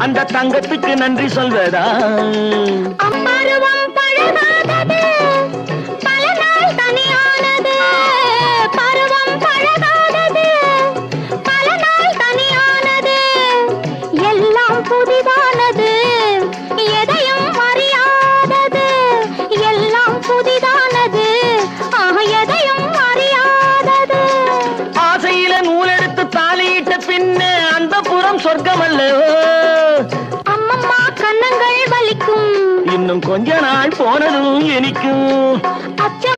அந்த தங்கத்துக்கு நன்றி சொல்வதா? பருவம் பழகாதது, பல நாள் தனியானது. பருவம் பழகாதது, பல நாள் தனியானது. எல்லாம் புதிதானது, எதையும் அறியாதது. எல்லாம் புதிதானது, எதையும் அறியாதது. ஆசையில நூலெடுத்து தாலியிட்ட பின்ன அந்த புறம் சொர்க்கம் அல்லவோ? அம்மம்மா கன்னங்கள் வலிக்கும், இன்னும் கொஞ்ச நாள் போனதும் இனிக்கும்.